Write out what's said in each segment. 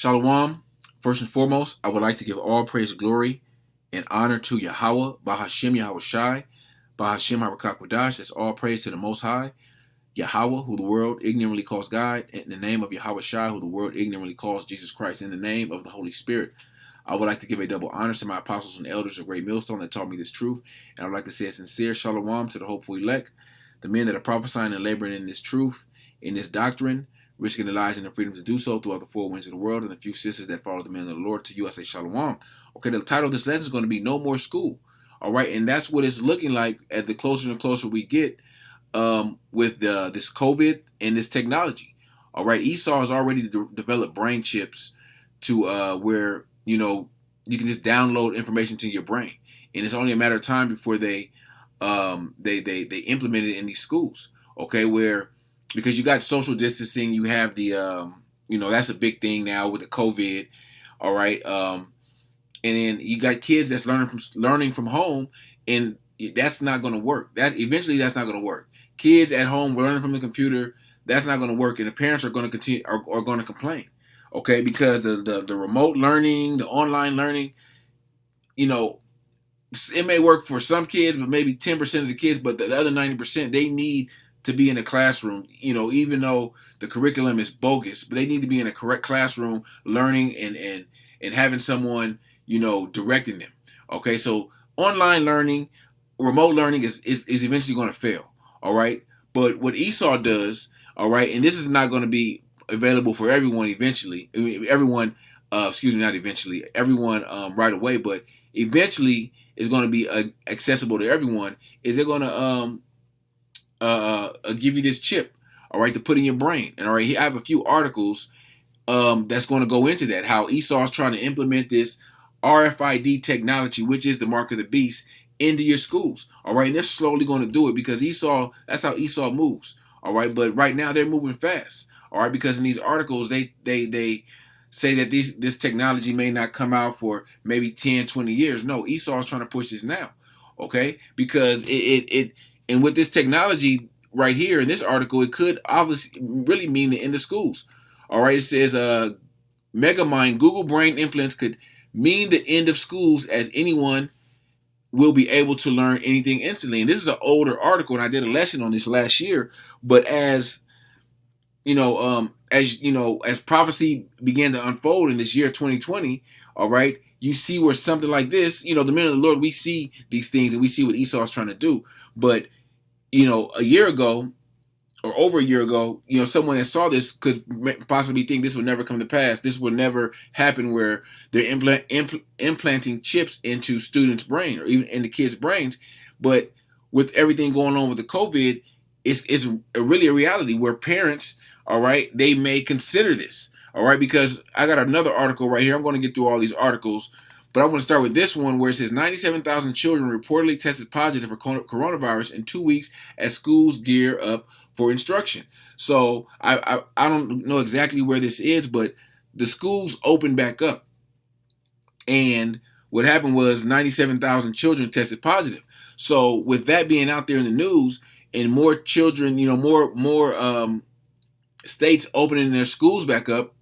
Shalom. First and foremost, I would like to give all praise, glory, and honor to Yahweh, Bahashem Yahweh Shai, Bahashem Harakakwadash. That's all praise to the Most High, Yahweh, who the world ignorantly calls God, in the name of Yahweh Shai, who the world ignorantly calls Jesus Christ, in the name of the Holy Spirit. I would like to give a double honors to my apostles and elders of Great Millstone that taught me this truth, and I would like to say a sincere shalom to the hopeful elect, the men that are prophesying and laboring in this truth, in this doctrine, risking their lives and their freedom to do so throughout the four winds of the world, and the few sisters that follow the men of the Lord. To you I say shalom. Okay, the title of this lesson is going to be No More School. All right, and that's what it's looking like as the closer and closer we get with this COVID and this technology. All right, Esau has already developed brain chips to where you can just download information to your brain, and it's only a matter of time before they implement it in these schools. Okay, where because you got social distancing, you have the that's a big thing now with the COVID. All right, and then you got kids that's learning from home, and that's not going to work. That's not going to work. Kids at home learning from the computer, that's not going to work, and the parents are going to continue are going to complain. Okay, because the remote learning, the online learning, it may work for some kids, but maybe 10% of the kids, but the other 90%, they need to be in a classroom, even though the curriculum is bogus, but they need to be in a correct classroom learning and having someone, directing them. Okay, so online learning, remote learning is eventually going to fail. All right, but what Esau does, all right, and this is not going to be available for everyone eventually. Everyone, not eventually, everyone right away, but eventually is going to be accessible to everyone. Is they're going to give you this chip, all right, to put in your brain. And all right, I have a few articles that's going to go into that, how Esau is trying to implement this RFID technology, which is the mark of the beast, into your schools. All right, and they're slowly going to do it because that's how Esau moves. All right, but right now they're moving fast. All right, because in these articles they say that this technology may not come out for maybe 10, 20 years. No, Esau is trying to push this now. Okay, because and with this technology right here in this article, it could obviously really mean the end of schools. All right, it says Megamind Google Brain implants could mean the end of schools as anyone will be able to learn anything instantly. And this is an older article, and I did a lesson on this last year. But as prophecy began to unfold in this year 2020, all right, you see where something like this, the men of the Lord, we see these things and we see what Esau is trying to do. But a year ago or over a year ago, someone that saw this could possibly think this would never come to pass. This would never happen where they're implanting chips into students' brain or even in the kids' brains. But with everything going on with the COVID, it's really a reality where parents, all right, they may consider this, all right, because I got another article right here. I'm going to get through all these articles, but I want to start with this one where it says 97,000 children reportedly tested positive for coronavirus in 2 weeks as schools gear up for instruction. So I don't know exactly where this is, but the schools opened back up. And what happened was 97,000 children tested positive. So with that being out there in the news and more children, more states opening their schools back up,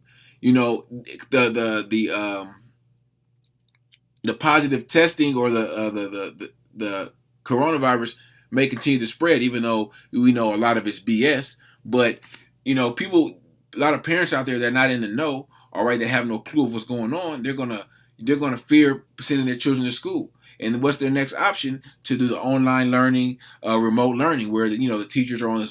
the positive testing or the coronavirus may continue to spread, even though we know a lot of it's BS. But a lot of parents out there that are not in the know, all right, they have no clue of what's going on. They're gonna fear sending their children to school. And what's their next option? To do the online learning, remote learning, where the teachers are on the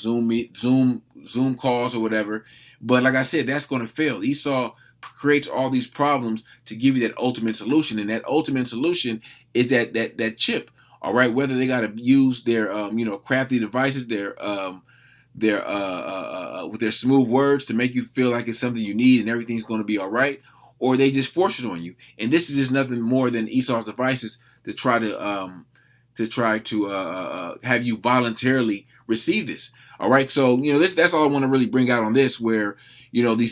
Zoom calls or whatever. But like I said, that's going to fail. Esau creates all these problems to give you that ultimate solution, and that ultimate solution is that chip. All right, whether they got to use their crafty devices, their with their smooth words to make you feel like it's something you need and everything's going to be all right, or they just force it on you. And this is just nothing more than Esau's devices to try to have you voluntarily receive this. All right, so that's all I want to really bring out on this, where they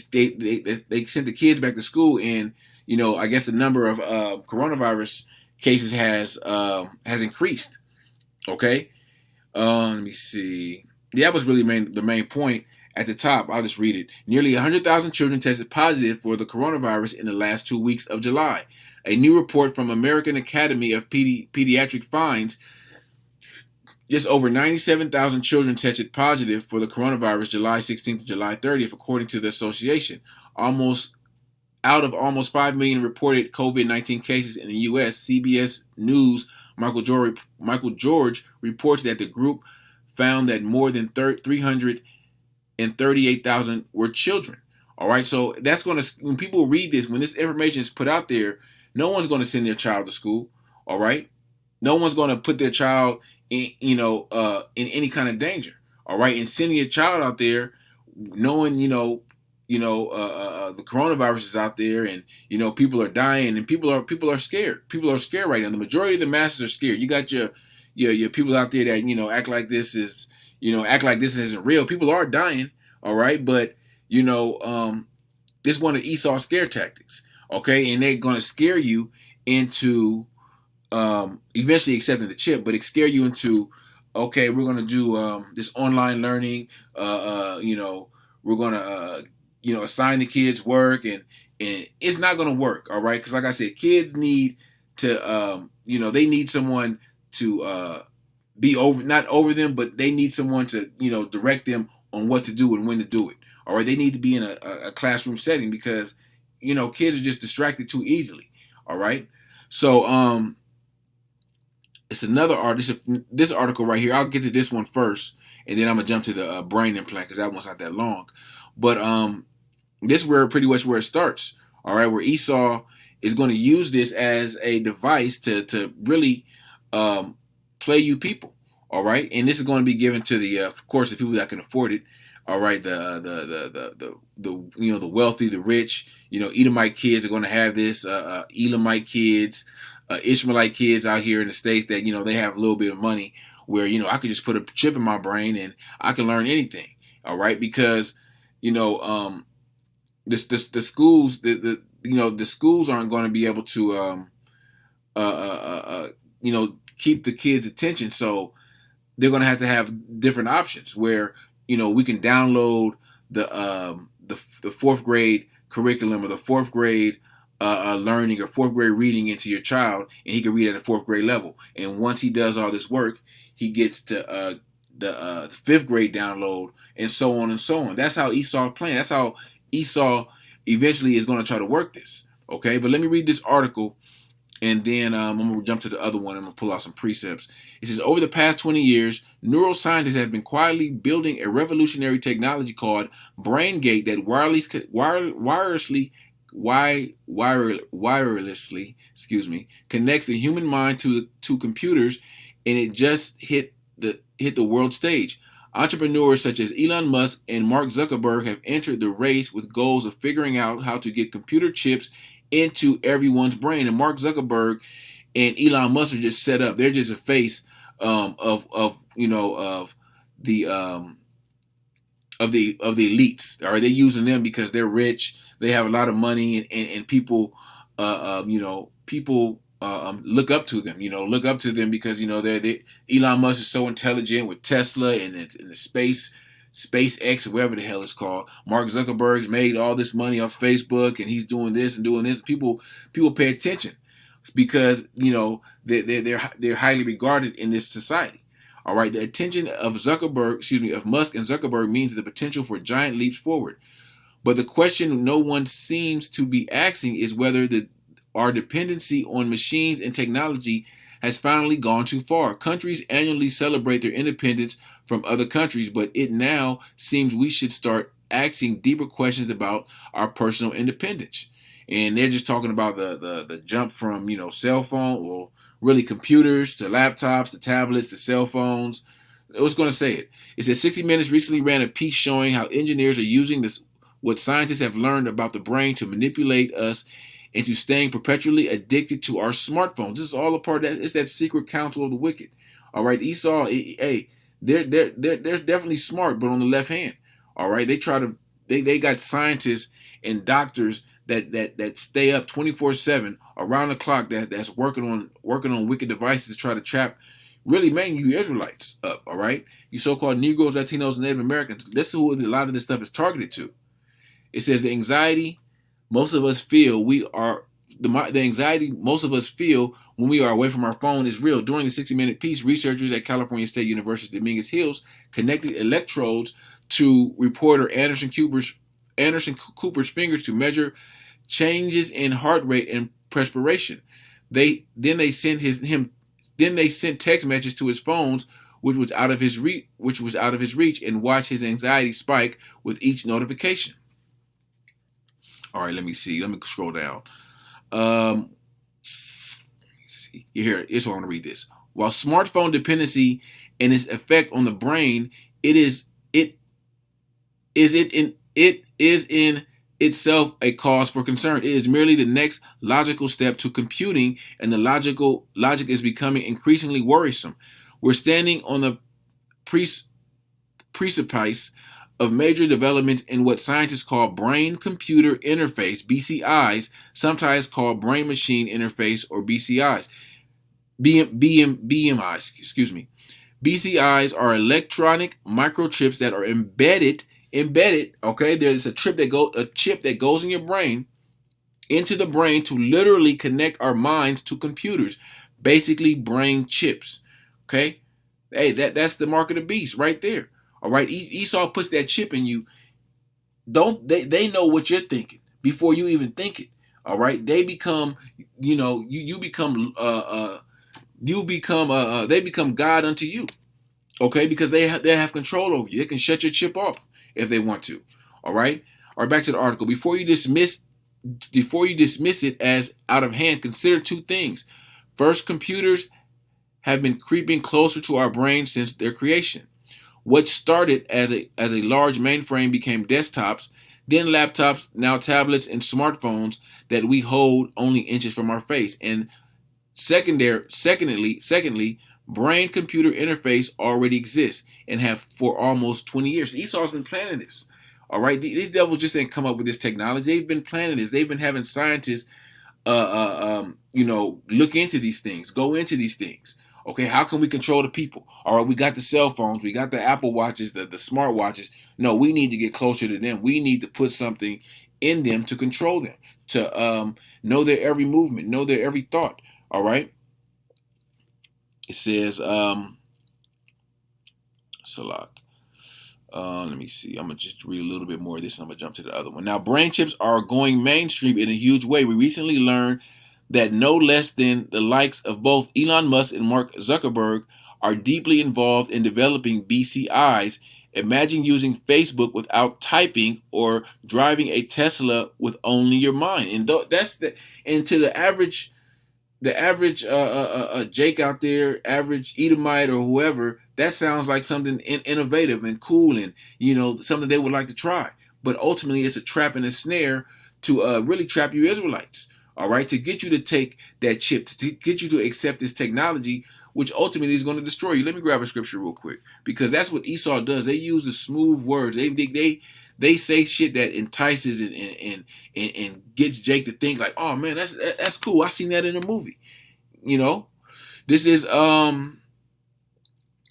sent the kids back to school, and I guess the number of coronavirus cases has increased. Okay, let me see. That was really the main point at the top, I'll just read it. Nearly 100,000 children tested positive for the coronavirus in the last 2 weeks of July. A new report from American Academy of Pediatrics finds just over 97,000 children tested positive for the coronavirus July 16th to July 30th, according to the association. Almost out of almost 5 million reported COVID-19 cases in the U.S., CBS News' Michael George reports that the group found that more than 338,000 were children. All right, so that's going to, when people read this, when this information is put out there, no one's going to send their child to school. All right, no one's going to put their child in, in any kind of danger. All right, and sending a child out there, knowing, the coronavirus is out there, and people are dying, and people are scared. People are scared right now. The majority of the masses are scared. You got your people out there that act like this isn't real. People are dying, all right, but this is one of Esau's scare tactics, okay, and they're gonna scare you into eventually accepting the chip, but it scare you into, okay, we're gonna do this online learning, we're gonna assign the kids work, and it's not gonna work, all right, because like I said, kids need to they need someone to be not over them, but they need someone to direct them on what to do and when to do it. All right, they need to be in a classroom setting, because kids are just distracted too easily. All right, so it's another artist. This article right here, I'll get to this one first, and then I'm gonna jump to the brain implant, because that one's not that long. But this is pretty much where it starts. All right, where Esau is going to use this as a device to really play you people. All right, and this is going to be given to the, of course, the people that can afford it. All right, the wealthy, the rich. Edomite kids are going to have this. Elamite kids, Ishmaelite kids out here in the States that they have a little bit of money, where I could just put a chip in my brain and I can learn anything. All right, because the schools the schools aren't going to be able to keep the kids' attention, so they're going to have different options where we can download the fourth grade curriculum, or the fourth grade learning, or fourth grade reading into your child, and he can read at a fourth grade level. And once he does all this work, he gets to the fifth grade download, and so on and so on. That's how Esau's playing. That's how Esau eventually is going to try to work this. Okay, but let me read this article, and then I'm going to jump to the other one. I'm going to pull out some precepts. It says, over the past 20 years, neuroscientists have been quietly building a revolutionary technology called BrainGate that wirelessly connects the human mind to computers, and it just hit the world stage. Entrepreneurs such as Elon Musk and Mark Zuckerberg have entered the race with goals of figuring out how to get computer chips into everyone's brain. And Mark Zuckerberg and Elon Musk are just set up. They're just a face of the elites. All right, they're using them because they're rich. They have a lot of money, and people look up to them. Look up to them because Elon Musk is so intelligent with Tesla and the SpaceX, whatever the hell it's called. Mark Zuckerberg's made all this money off Facebook, and he's doing this and doing this. People pay attention because they're highly regarded in this society. All right, the attention of Musk and Zuckerberg means the potential for giant leaps forward. But the question no one seems to be asking is whether our dependency on machines and technology has finally gone too far. Countries annually celebrate their independence from other countries, but it now seems we should start asking deeper questions about our personal independence. And they're just talking about the jump from cell phone, or really computers, to laptops, to tablets, to cell phones. I was going to say it. It says 60 Minutes recently ran a piece showing how engineers are using what scientists have learned about the brain to manipulate us into staying perpetually addicted to our smartphones. This is all a part of that. It's that secret counsel of the wicked. All right, Esau, they're definitely smart, but on the left hand. All right, they got scientists and doctors that stay up 24/7 around the clock that's working on wicked devices to try to trap really mainly you Israelites up, all right? You so-called Negroes, Latinos, and Native Americans. This is who a lot of this stuff is targeted to. It says the anxiety most of us feel the anxiety most of us feel when we are away from our phone is real. During the 60-minute piece, researchers at California State University Dominguez Hills connected electrodes to reporter Anderson Cooper's fingers to measure changes in heart rate and perspiration. They sent text messages to his phones, which was out of his reach, and watched his anxiety spike with each notification. All right, let me see. Let me scroll down. Let me see. Here, here's what I want to read this. While smartphone dependency and its effect on the brain, it is in itself a cause for concern. It is merely the next logical step to computing, and the logic is becoming increasingly worrisome. We're standing on the precipice of major development in what scientists call brain-computer interface, BCIs, sometimes called brain-machine interface or BCIs. BMIs, excuse me. BCIs are electronic microchips that are embedded. Okay, there's a chip that goes in your brain, into the brain, to literally connect our minds to computers. Basically, brain chips. Okay, hey, that's the mark of the beast right there. All right, Esau puts that chip in you. They know what you're thinking before you even think it. All right, they become, you become they become God unto you. Okay, because they have control over you. They can shut your chip off if they want to. All right, back to the article. Before you dismiss it as out of hand, consider two things. First, computers have been creeping closer to our brains since their creation. What started as a large mainframe became desktops, then laptops, now tablets and smartphones that we hold only inches from our face. And secondly, brain-computer interface already exists and have for almost 20 years. Esau's been planning this. All right, these devils just didn't come up with this technology. They've been planning this. They've been having scientists, look into these things, go into these things. Okay, how can we control the people? All right, we got the cell phones, we got the Apple Watches, the smart watches. No, we need to get closer to them. We need to put something in them to control them, to know their every movement, know their every thought. All right. It says, Salak. Let me see. I'm going to just read a little bit more of this and I'm going to jump to the other one. Now, brain chips are going mainstream in a huge way. We recently learned that no less than the likes of both Elon Musk and Mark Zuckerberg are deeply involved in developing BCIs. Imagine using Facebook without typing, or driving a Tesla with only your mind. And to the average Jake out there, average Edomite or whoever, that sounds like something innovative and cool, and something they would like to try. But ultimately, it's a trap and a snare to really trap you Israelites. All right, to get you to take that chip, to get you to accept this technology, which ultimately is going to destroy you. Let me grab a scripture real quick, because that's what Esau does. They use the smooth words. They say shit that entices and gets Jake to think like, oh man, that's cool. I seen that in a movie. This is Psalms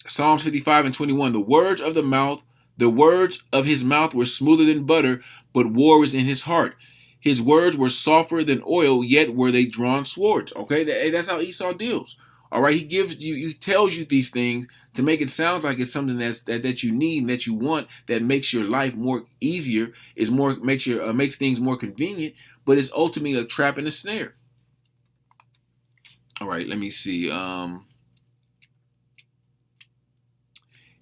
55:21. The words of his mouth were smoother than butter, but war was in his heart. His words were softer than oil, yet were they drawn swords. Okay, that's how Esau deals. All right, he tells you these things to make it sound like it's something that you need and that you want, that makes your life more easier, makes things more convenient, but it's ultimately a trap and a snare. All right, let me see. I'll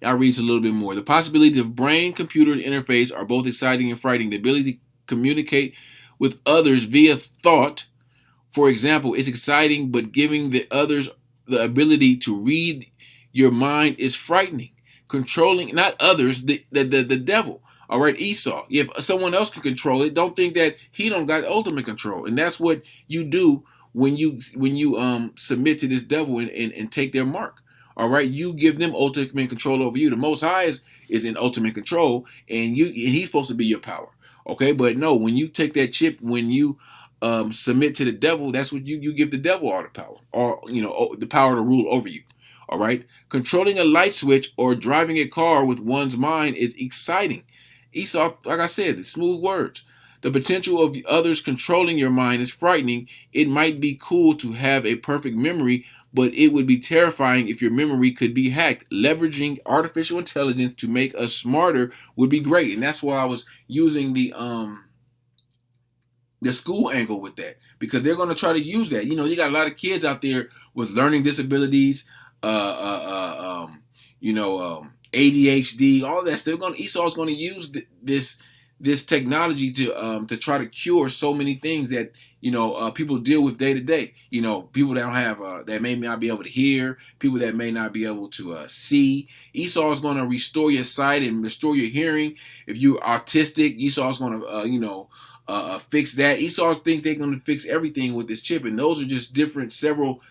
read a little bit more. The possibility of brain-computer interface are both exciting and frightening. The ability to communicate with others via thought, for example, is exciting, but giving the others the ability to read your mind is frightening. Controlling, not others, the devil. All right, Esau. If someone else can control it, don't think that he don't got ultimate control. And that's what you do when you submit to this devil and take their mark. All right, you give them ultimate control over you. The Most High is in ultimate control, and he's supposed to be your power. Okay, but no, when you take that chip, when you submit to the devil, that's what you give the devil all the power, or the power to rule over you. All right. Controlling a light switch or driving a car with one's mind is exciting. Esau, like I said, smooth words. The potential of others controlling your mind is frightening. It might be cool to have a perfect memory, but it would be terrifying if your memory could be hacked. Leveraging artificial intelligence to make us smarter would be great. And that's why I was using the school angle with that, because they're going to try to use that. You got a lot of kids out there with learning disabilities, ADHD, all that stuff. Esau's going to use this technology to try to cure so many things that people deal with day to day. People that don't have that may not be able to hear, people that may not be able to see. Esau is going to restore your sight and restore your hearing. If you're autistic, Esau is going to fix that. Esau thinks they're going to fix everything with this chip, and those are just several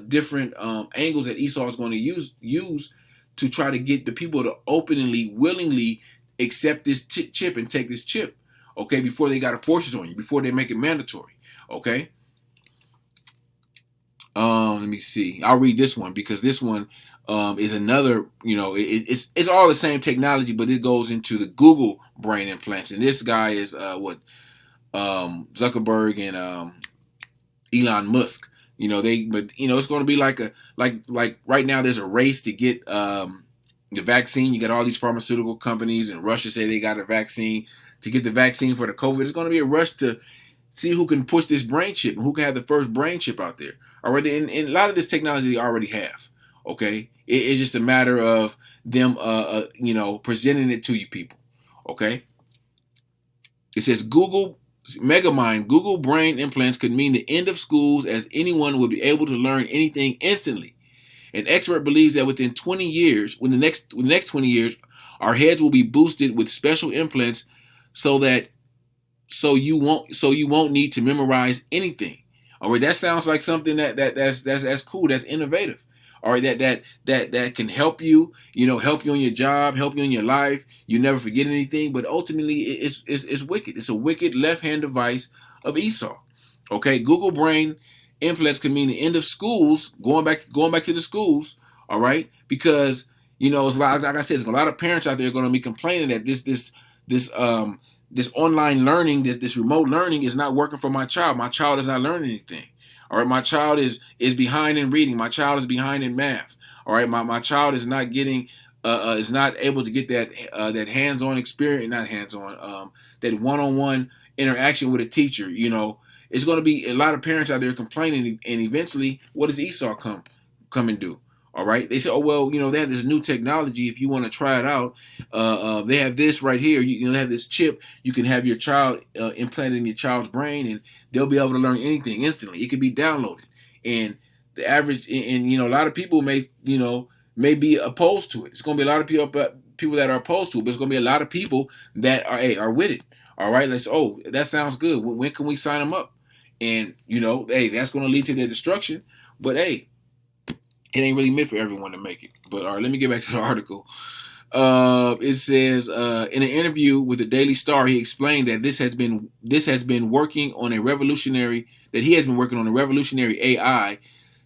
different angles that Esau is going to use to try to get the people to openly, willingly accept this chip and take this chip, okay, before they got to force it on you, before they make it mandatory, okay? Let me see. I'll read this one because this one is another, it's all the same technology, but it goes into the Google brain implants. And this guy is Zuckerberg and Elon Musk. It's going to be like right now there's a race to get the vaccine. You got all these pharmaceutical companies, and Russia say they got a vaccine to get the vaccine for the COVID. It's going to be a rush to see who can push this brain chip and who can have the first brain chip out there. All right, and a lot of this technology they already have. Okay, it's just a matter of them, presenting it to you people. Okay, it says Google Megamind. Google brain implants could mean the end of schools, as anyone would be able to learn anything instantly. An expert believes that within 20 years, within the next 20 years, our heads will be boosted with special implants, so you won't need to memorize anything. All right, that sounds like something that's cool, that's innovative. All right, that can help you, help you on your job, help you in your life. You never forget anything, but ultimately it's wicked. It's a wicked left-hand device of Esau. Okay, Google brain implants can mean the end of schools, going back to the schools. All right, because it's like I said, there's a lot of parents out there going to be complaining that this online learning, this remote learning is not working for my child. My child is not learning anything. All right, my child is behind in reading. My child is behind in math. All right, my child is not getting is not able to get that hands-on experience, not hands-on, that one-on-one interaction with a teacher. It's going to be a lot of parents out there complaining, and eventually, what does Esau come and do? All right, they say, oh well, they have this new technology. If you want to try it out, they have this right here. They have this chip. You can have your child implanted in your child's brain, and they'll be able to learn anything instantly. It can be downloaded, and the average, and a lot of people may be opposed to it. It's going to be a lot of people that are opposed to it, but it's going to be a lot of people that are with it. All right, that sounds good. When can we sign them up? And that's going to lead to their destruction. But hey, it ain't really meant for everyone to make it. But all right, let me get back to the article. It says in an interview with the Daily Star, he explained that he has been working on a revolutionary AI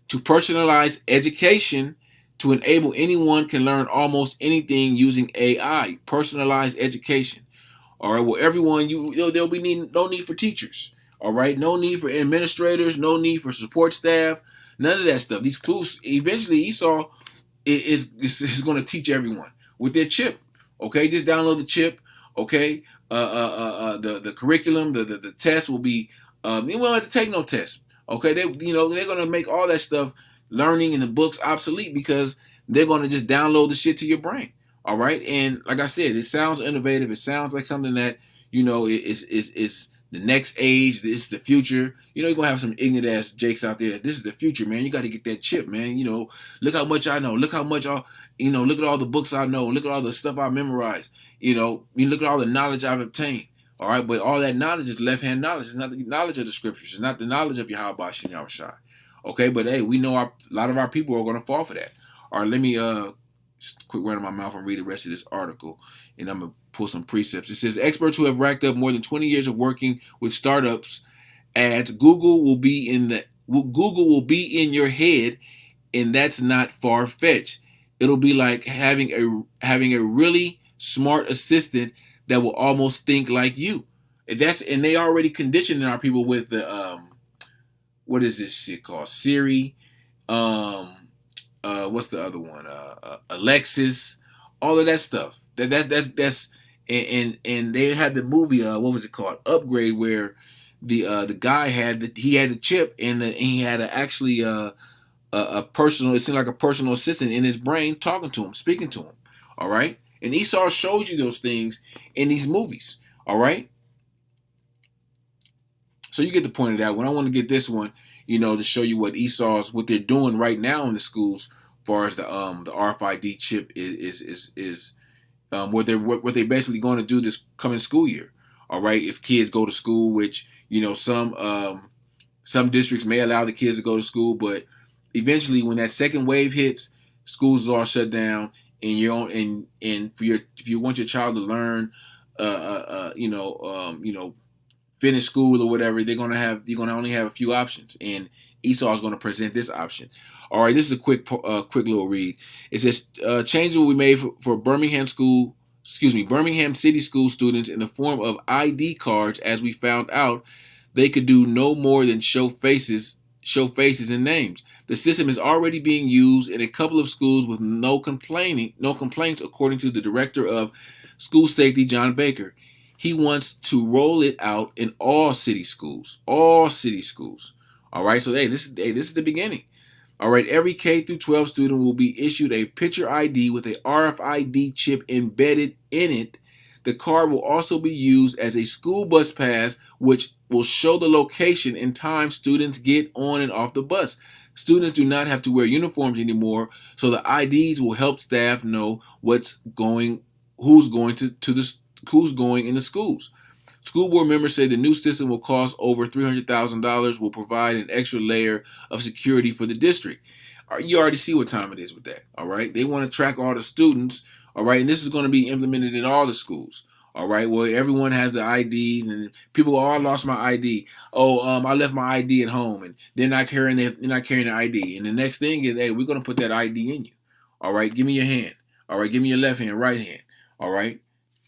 to personalize education to enable anyone can learn almost anything using AI. Personalized education. All right, well, everyone, there'll be no need for teachers. All right, no need for administrators, no need for support staff, none of that stuff. These clues, eventually Esau is going to teach everyone with their chip. Okay, just download the chip. Okay, the curriculum, the test will be. You won't have to take no test. Okay, they're going to make all that stuff, learning in the books, obsolete, because they're going to just download the shit to your brain. All right, and like I said, it sounds innovative. It sounds like something that is the next age. This is the future. You're gonna have some ignorant ass jakes out there. This is the future, man. You got to get that chip, man. Look how much I know. Look how much look at all the books I know. Look at all the stuff I memorized. Look at all the knowledge I've obtained. All right, but all that knowledge is left-hand knowledge. It's not the knowledge of the scriptures. It's not the knowledge of Yahweh Shem Yahushua. Okay, but hey, we know a lot of our people are going to fall for that. All right, let me just quick run in my mouth and read the rest of this article, and I'm going to pull some precepts. It says, experts who have racked up more than 20 years of working with startups adds Google will be in your head and that's not far fetched. It'll be like having a really smart assistant that will almost think like you. And they already conditioning our people with the what is this shit called, Siri, um what's the other one, Alexis, all of that stuff. That's and they had the movie, what was it called, Upgrade, where the guy he had the chip, and he had actually a personal, it seemed like a personal assistant in his brain, talking to him, speaking to him. All right. And Esau shows you those things in these movies. All right. So you get the point of that one. I want to get this one, to show you what they're doing right now in the schools, as far as the RFID chip is what they're basically going to do this coming school year. All right. If kids go to school, which some districts may allow the kids to go to school, but eventually, when that second wave hits, schools are all shut down, and if you want your child to learn, finish school or whatever, you're gonna only have a few options, and Esau is going to present this option. All right, this is a quick little read. It says changes will be made for Birmingham City School students in the form of ID cards. As we found out, they could do no more than show faces and names. The system is already being used in a couple of schools with no complaints, according to the director of school safety, John Baker. He wants to roll it out in all city schools. All city schools. All right, so this is the beginning. All right, every K through 12 student will be issued a picture ID with a RFID chip embedded in it. The card will also be used as a school bus pass, which will show the location and time students get on and off the bus. Students do not have to wear uniforms anymore, so the IDs will help staff know who's going in the schools. School board members say the new system will cost over $300,000, will provide an extra layer of security for the district. You already see what time it is with that, all right? They want to track all the students, all right? And this is going to be implemented in all the schools, all right? Well, everyone has the IDs, and people, I lost my ID. Oh, I left my ID at home, and they're not carrying the ID. And the next thing is, hey, we're going to put that ID in you, all right? Give me your hand, all right? Give me your left hand, right hand, all right?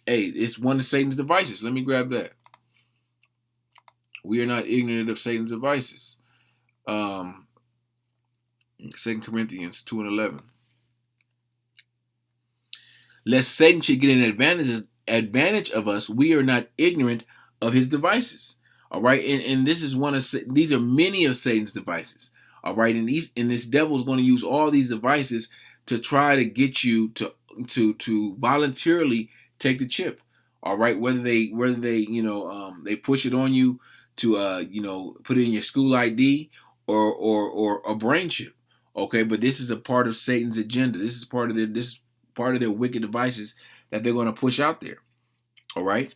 Hey, it's one of Satan's devices. Let me grab that. We are not ignorant of Satan's devices. 2 Corinthians 2:11. Lest Satan should get an advantage of us, we are not ignorant of his devices. All right, and these are many of Satan's devices. All right, and this devil is going to use all these devices to try to get you to voluntarily take the chip. All right, whether they they push it on you to put it in your school ID or a brain chip. Okay, but this is a part of Satan's agenda. This is part of their wicked devices that they're going to push out there. All right,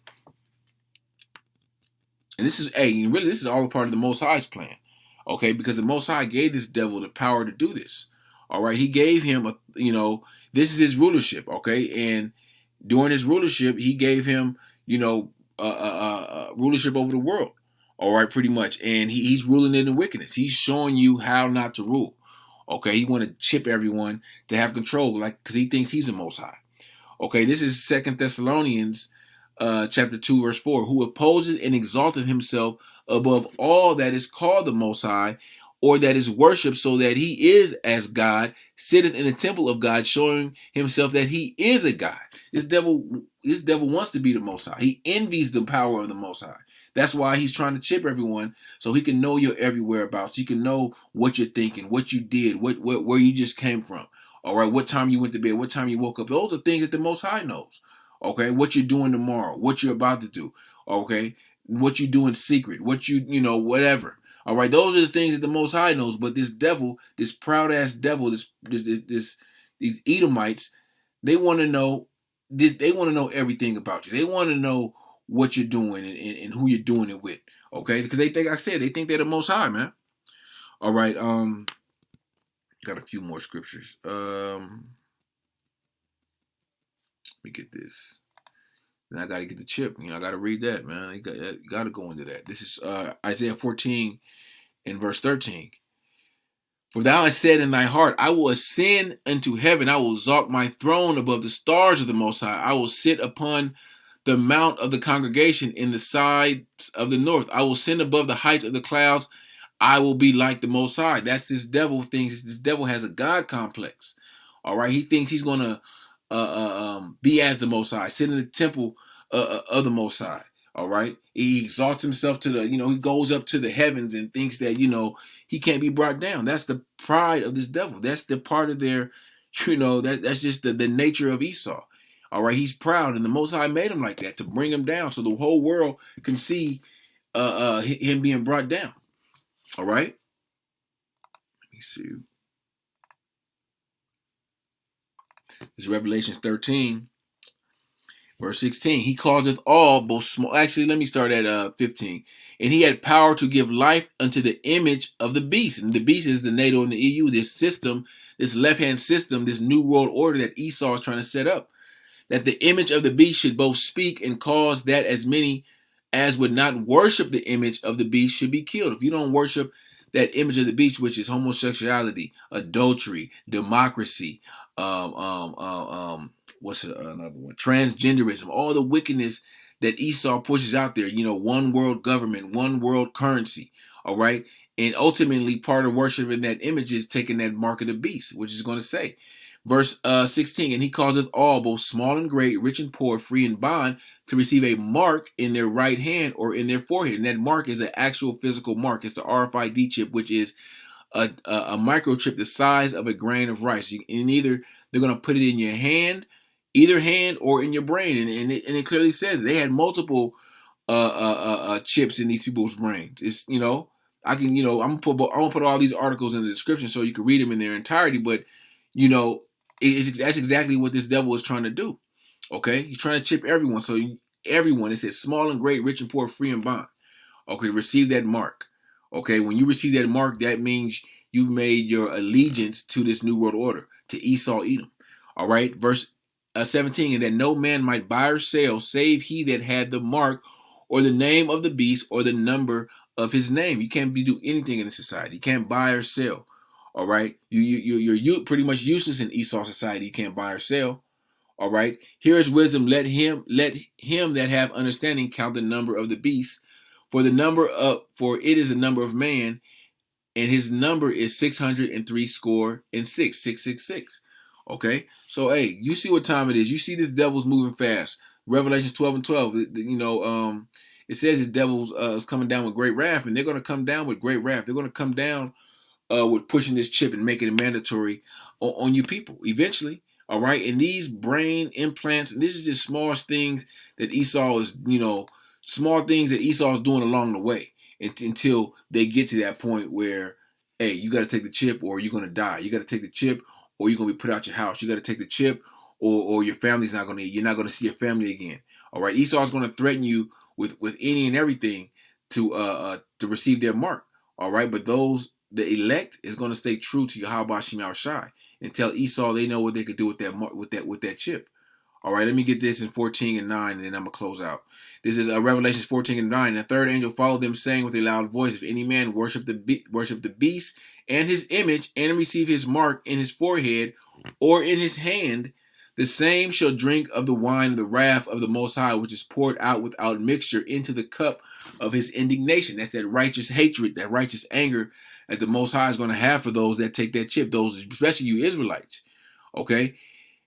and this is all a part of the Most High's plan. Okay, because the Most High gave this devil the power to do this. All right, he gave him this is his rulership. Okay, and during his rulership, he gave him, rulership over the world. All right, pretty much. And he's ruling in the wickedness. He's showing you how not to rule. Okay, he want to chip everyone to have control, because he thinks he's the Most High. Okay, this is 2 Thessalonians chapter 2, verse 4. Who opposes and exalteth himself above all that is called the Most High, or that is worshipped, so that he is as God, sitteth in the temple of God, showing himself that he is a God. This devil wants to be the Most High. He envies the power of the Most High. That's why he's trying to chip everyone, so he can know your every whereabouts. He can know what you're thinking, what you did, where you just came from. All right, what time you went to bed, what time you woke up. Those are things that the Most High knows. Okay, what you're doing tomorrow, what you're about to do. Okay, what you do in secret, whatever. All right, those are the things that the Most High knows. But this devil, this proud ass devil, these Edomites, they want to know. They want to know everything about you. They want to know what you're doing and who you're doing it with. Okay, because they think they're the Most High, man. All right, got a few more scriptures. Let me get this. Then I got to get the chip. I got to read that, man. You got to go into that. This is Isaiah 14 and verse 13. For thou hast said in thy heart, I will ascend unto heaven. I will exalt my throne above the stars of the Most High. I will sit upon the mount of the congregation in the sides of the north. I will ascend above the heights of the clouds. I will be like the Most High. That's this devil thinks. This devil has a God complex. All right, he thinks he's gonna be as the Most High, sit in the temple of the Most High. All right, he exalts himself to the, he goes up to the heavens and thinks that he can't be brought down. That's the pride of this devil. That's the part of their, that's just the nature of Esau. All right, he's proud, and the Most High made him like that to bring him down, so the whole world can see him being brought down. All right, let me see. This is Revelation 13, verse 16. He causeth all, both small. Actually, let me start at 15. And he had power to give life unto the image of the beast. And the beast is the NATO and the EU, this system, this left-hand system, this new world order that Esau is trying to set up. That the image of the beast should both speak and cause that as many as would not worship the image of the beast should be killed. If you don't worship that image of the beast, which is homosexuality, adultery, democracy, what's another one? Transgenderism, all the wickedness that Esau pushes out there. One world government, one world currency. All right, and ultimately, part of worshiping that image is taking that mark of the beast, which is going to say, verse 16, and he causeth all, both small and great, rich and poor, free and bond, to receive a mark in their right hand or in their forehead. And that mark is an actual physical mark. It's the RFID chip, which is a microchip the size of a grain of rice. And either they're going to put it in your hand, either hand, or in your brain. And it clearly says they had multiple chips in these people's brains. It's, I can, I'm gonna put all these articles in the description so you can read them in their entirety. But, that's exactly what this devil is trying to do. Okay, he's trying to chip everyone. So everyone, it says small and great, rich and poor, free and bond. Okay, receive that mark. Okay, when you receive that mark, that means you've made your allegiance to this new world order, to Esau, Edom. All right, verse 17, and that no man might buy or sell, save he that had the mark or the name of the beast or the number of his name. You can't do anything in this society. You can't buy or sell. All right, you're pretty much useless in Esau society. You can't buy or sell. All right, here is wisdom. Let him that have understanding count the number of the beast, for it is the number of man, and his number is 603 score and 666. Okay, so hey, you see what time it is. You see this devil's moving fast. Revelations 12 and 12. It says the devil's is coming down with great wrath, and they're going to come down with great wrath. They're going to come down with pushing this chip and making it mandatory on you people eventually. All right, and these brain implants, and this is just small things that Esau is, small things that Esau is doing along the way until they get to that point where, hey, you got to take the chip or you're going to die. You got to take the chip or you're going to be put out your house. You got to take the chip or your family's not going to, you're not going to see your family again. All right, Esau is going to threaten you with any and everything to receive their mark. All right, but the elect is going to stay true to Yahweh Shem Shai and tell Esau they know what they could do with that chip. All right, let me get this in 14 and 9, and then I'm going to close out. This is Revelations 14 and 9. And the third angel followed them, saying with a loud voice, if any man worship the beast and his image, and receive his mark in his forehead or in his hand, the same shall drink of the wine of the wrath of the Most High, which is poured out without mixture into the cup of his indignation. That's that righteous hatred, that righteous anger that the Most High is going to have for those that take that chip, those, especially you Israelites. Okay?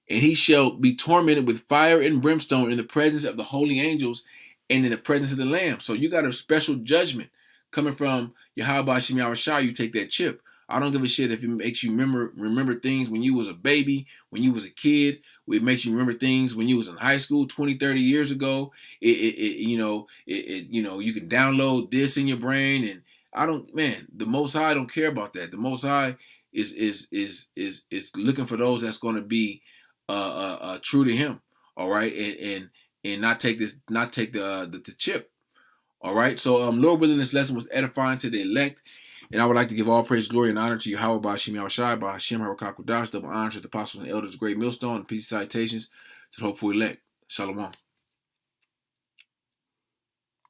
And he shall be tormented with fire and brimstone in the presence of the holy angels and in the presence of the Lamb. So you got a special judgment coming from Yahweh Shem Yahushua. You take that chip. I don't give a shit if it makes you remember things when you was a baby, when you was a kid. It makes you remember things when you was in high school 20, 30 years ago. You can download this in your brain, and the Most High don't care about that. The Most High is looking for those that's going to be true to him. All right, and not take the chip. All right, so Lord willing, this lesson was edifying to the elect. And I would like to give all praise, glory, and honor to Yahweh by Hashem Yahushai, by Hashem Harakakudash, double honor to the apostles and elders, great millstone, and peace citations to the hopeful elect. Shalom.